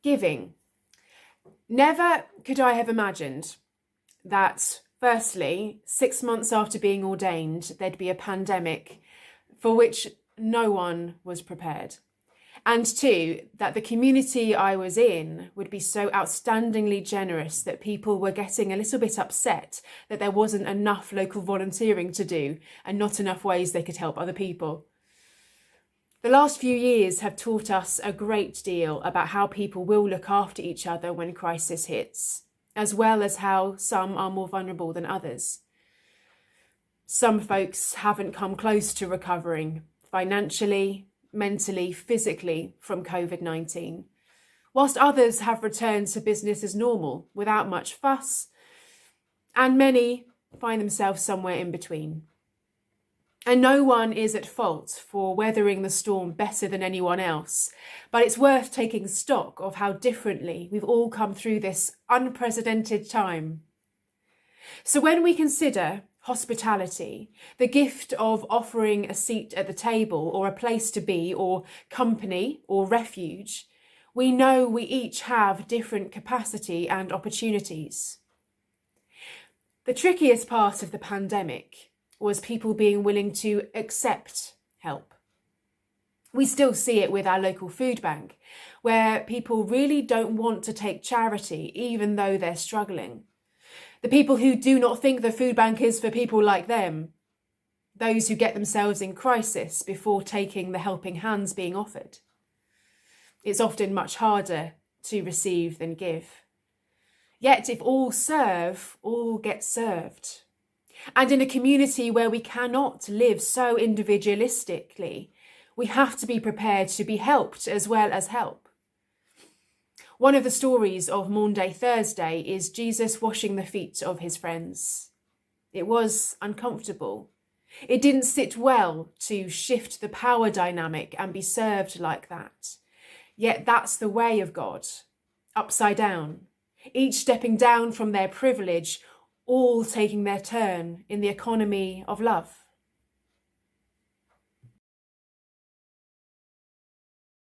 Giving. Never could I have imagined that, firstly, 6 months after being ordained, there'd be a pandemic for which no one was prepared. And two, that the community I was in would be so outstandingly generous that people were getting a little bit upset that there wasn't enough local volunteering to do and not enough ways they could help other people. The last few years have taught us a great deal about how people will look after each other when crisis hits, as well as how some are more vulnerable than others. Some folks haven't come close to recovering financially, mentally, physically from COVID-19, whilst others have returned to business as normal without much fuss, and many find themselves somewhere in between. And no one is at fault for weathering the storm better than anyone else, but it's worth taking stock of how differently we've all come through this unprecedented time. So when we consider hospitality, the gift of offering a seat at the table or a place to be or company or refuge, we know we each have different capacity and opportunities. The trickiest part of the pandemic was people being willing to accept help. We still see it with our local food bank, where people really don't want to take charity even though they're struggling. The people who do not think the food bank is for people like them. Those who get themselves in crisis before taking the helping hands being offered. It's often much harder to receive than give. Yet if all serve, all get served. And in a community where we cannot live so individualistically, we have to be prepared to be helped as well as help. One of the stories of Maundy Thursday is Jesus washing the feet of his friends. It was uncomfortable. It didn't sit well to shift the power dynamic and be served like that. Yet that's the way of God, upside down, each stepping down from their privilege, all taking their turn in the economy of love.